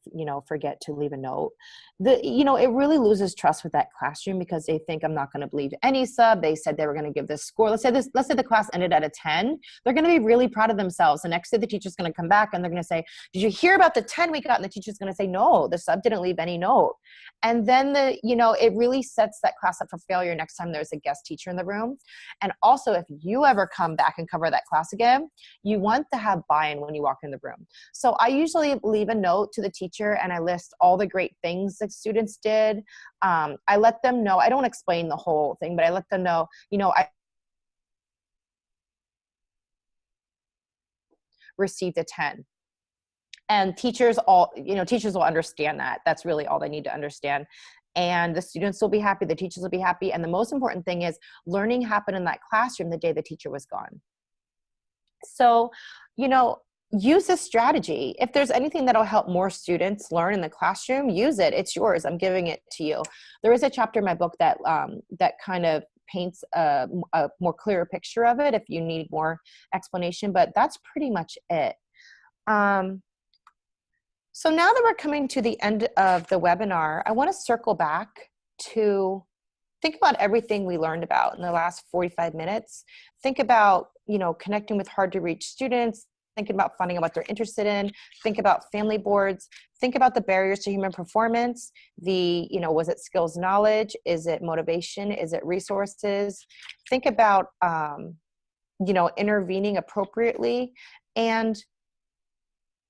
forget to leave a note, it really loses trust with that classroom, because they think, I'm not going to believe any sub. They said they were going to give this score. Let's say the class ended at a 10. They're going to be really proud of themselves. The next day the teacher's going to come back and they're going to say, did you hear about the 10 we got? And the teacher's going to say, no, the sub didn't leave any note. And then it really sets that class up for failure next time there's a guest teacher in the room. And also, if you ever come back and cover that class again, you want to have buy-in when you walk in the room. So I usually leave a note to the teacher and I list all the great things that students did. I let them know, I don't explain the whole thing, but I let them know, I received a 10. And teachers will understand that. That's really all they need to understand. And the students will be happy, the teachers will be happy. And the most important thing is learning happened in that classroom the day the teacher was gone. So, use this strategy. If there's anything that'll help more students learn in the classroom, use it. It's yours. I'm giving it to you. There is a chapter in my book that that kind of paints a more clearer picture of it if you need more explanation, but that's pretty much it. So now that we're coming to the end of the webinar, I want to circle back to think about everything we learned about in the last 45 minutes. Think about, connecting with hard to reach students, thinking about finding out what they're interested in, think about family boards, think about the barriers to human performance, was it skills knowledge? Is it motivation? Is it resources? Think about, intervening appropriately. And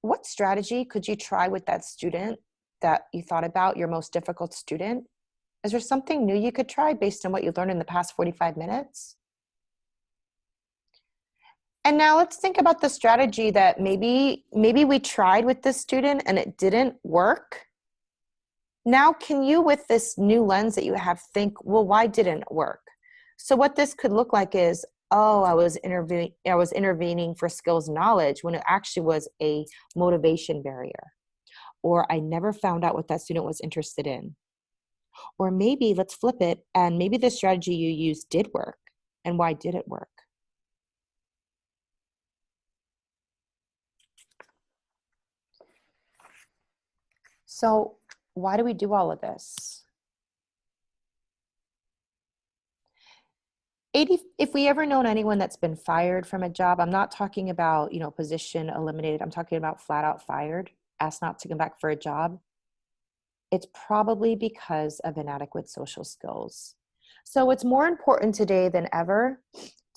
what strategy could you try with that student that you thought about, your most difficult student? Is there something new you could try based on what you learned in the past 45 minutes? And now let's think about the strategy that maybe we tried with this student and it didn't work. Now, can you, with this new lens that you have, think, well, why didn't it work? So what this could look like is, oh, I was intervening for skills knowledge when it actually was a motivation barrier. Or I never found out what that student was interested in. Or maybe let's flip it, and maybe the strategy you used did work. And why did it work? So why do we do all of this? If we ever known anyone that's been fired from a job, I'm not talking about, position eliminated. I'm talking about flat out fired, asked not to come back for a job. It's probably because of inadequate social skills. So it's more important today than ever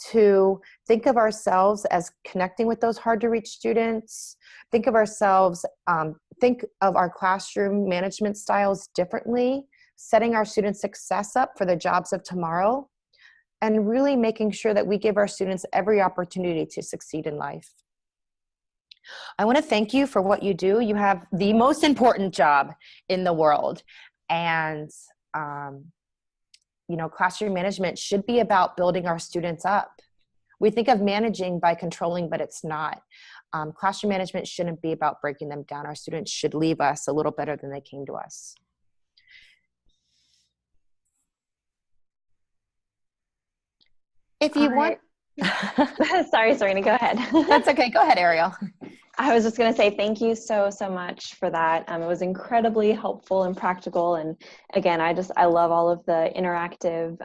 to think of ourselves as connecting with those hard to reach students, think of ourselves, think of our classroom management styles differently, setting our students' success up for the jobs of tomorrow, and really making sure that we give our students every opportunity to succeed in life. I want to thank you for what you do. You have the most important job in the world. And, classroom management should be about building our students up. We think of managing by controlling, but it's not. Classroom management shouldn't be about breaking them down. Our students should leave us a little better than they came to us. If you want... Sorry, Serena, go ahead. That's okay. Go ahead, Ariel. I was just going to say thank you so much for that. It was incredibly helpful and practical. And again, I love all of the interactive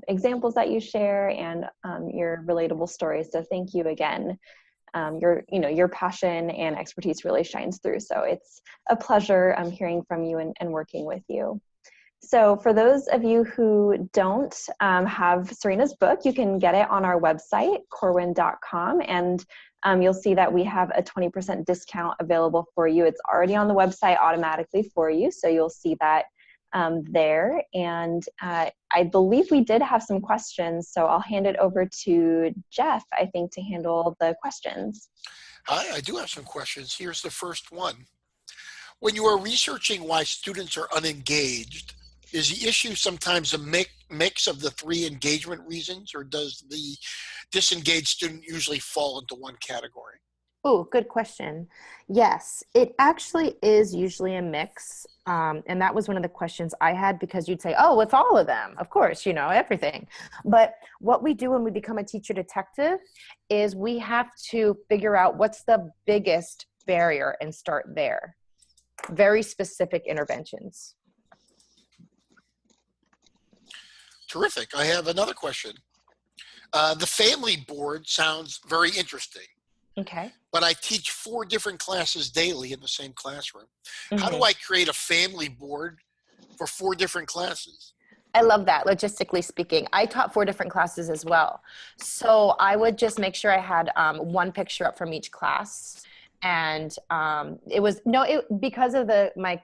examples that you share and your relatable stories. So thank you again. Your passion and expertise really shines through. So it's a pleasure hearing from you and working with you. So for those of you who don't have Serena's book, you can get it on our website, corwin.com, and you'll see that we have a 20% discount available for you. It's already on the website automatically for you, so you'll see that there. And I believe we did have some questions, so I'll hand it over to Jeff, I think, to handle the questions. Hi, I do have some questions. Here's the first one. When you are researching why students are unengaged, is the issue sometimes a mix of the three engagement reasons, or does the disengaged student usually fall into one category? Oh, good question. Yes, it actually is usually a mix. And that was one of the questions I had, because you'd say, oh, it's all of them. Of course, everything. But what we do when we become a teacher detective is we have to figure out what's the biggest barrier and start there. Very specific interventions. Terrific. I have another question. The family board sounds very interesting. Okay. But I teach 4 different classes daily in the same classroom. How do I create a family board for 4 different classes? I love that, logistically speaking. I taught 4 different classes as well. So I would just make sure I had one picture up from each class. And because of my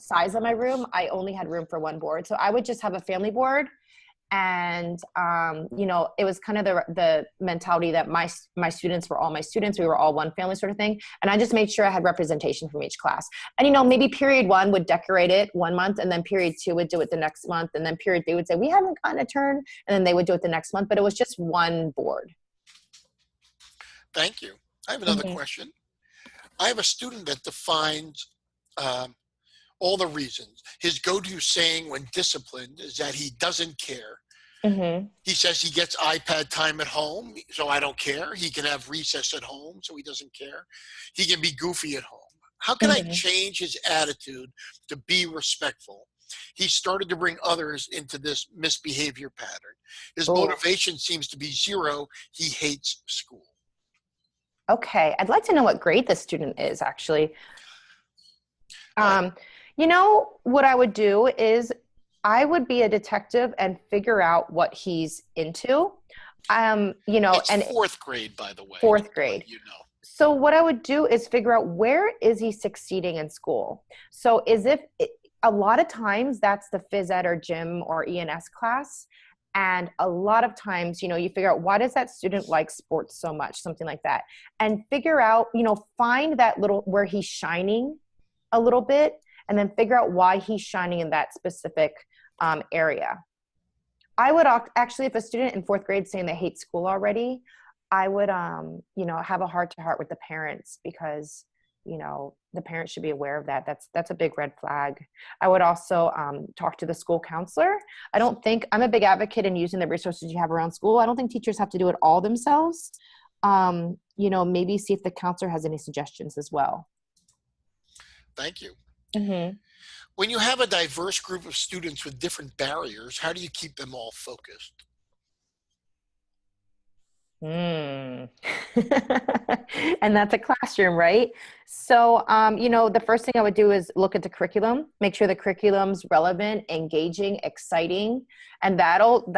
size of my room, I only had room for one board. So I would just have a family board. And, it was kind of the mentality that my students were all my students. We were all one family sort of thing. And I just made sure I had representation from each class. And, maybe period 1 would decorate it one month, and then period 2 would do it the next month. And then period 3 would say, we haven't gotten a turn. And then they would do it the next month, but it was just one board. Thank you. I have another question. I have a student that defines all the reasons. His go-to saying when disciplined is that he doesn't care. Mm-hmm. He says he gets iPad time at home, so I don't care. He can have recess at home, so he doesn't care. He can be goofy at home. How can I Mm-hmm. change his attitude to be respectful? He started to bring others into this misbehavior pattern. His Oh, motivation seems to be zero. He hates school. okay. I'd like to know what grade this student is, actually. Right. You know, what I would do is I would be a detective and figure out what he's into. You know, It's and fourth grade, by the way. fourth just to let grade. you know. So what I would do is figure out, where is he succeeding in school? So a lot of times that's the phys ed or gym or ENS class. And a lot of times, you know, you figure out, why does that student like sports so much, something like that. And figure out, you know, find that little, where he's shining a little bit, and then figure out why he's shining in that specific area. I would actually, if a student in fourth grade is saying they hate school already, I would, you know, have a heart-to-heart with the parents, because, you know, the parents should be aware of that. That's a big red flag. I would also talk to the school counselor. I'm a big advocate in using the resources you have around school. I don't think teachers have to do it all themselves. You know, maybe see if the counselor has any suggestions as well. Thank you. Mm-hmm. When you have a diverse group of students with different barriers, how do you keep them all focused? Mm. And that's a classroom, right? So, you know, the first thing I would do is look at the curriculum, make sure the curriculum's relevant, engaging, exciting, and that'll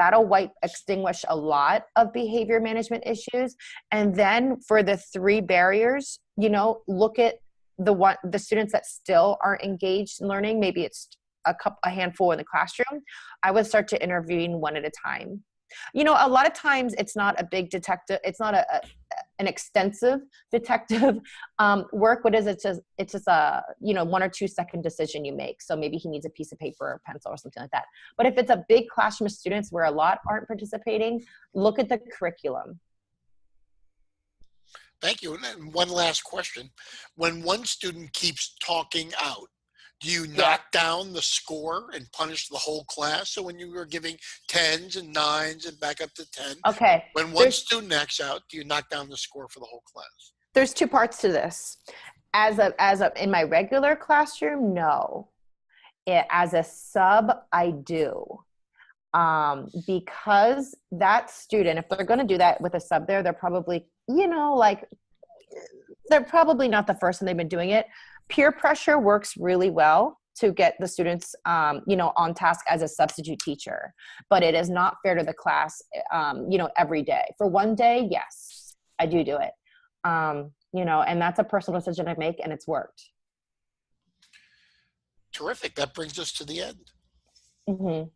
extinguish a lot of behavior management issues. And then for the three barriers, you know, look at the students that still aren't engaged in learning. Maybe it's a handful in the classroom. I would start to intervene one at a time. You know, a lot of times it's not a big detective, it's not an extensive detective work. What is it? It's just a, you know, 1 or 2 second decision you make. So maybe he needs a piece of paper or a pencil or something like that. But if it's a big classroom of students where a lot aren't participating, look at the curriculum. Thank you. And one last question. When one student keeps talking out, do you Yeah. knock down the score and punish the whole class? So when you were giving 10s and 9s and back up to 10, Okay. when one student acts out, do you knock down the score for the whole class? There's 2 parts to this. In my regular classroom, no. As a sub, I do. Because that student, if they're going to do that with a sub there, they're probably, you know, like, they're probably not the first time they've been doing it. Peer pressure works really well to get the students, you know, on task as a substitute teacher, but it is not fair to the class, you know, every day. For one day, yes, I do it. You know, and that's a personal decision I make, and it's worked. Terrific. That brings us to the end. Mm-hmm.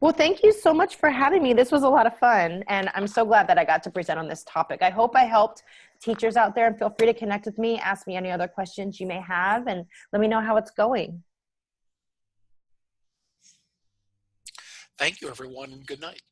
Well, thank you so much for having me. This was a lot of fun, and I'm so glad that I got to present on this topic. I hope I helped teachers out there, and feel free to connect with me, ask me any other questions you may have, and let me know how it's going. Thank you, everyone, and good night.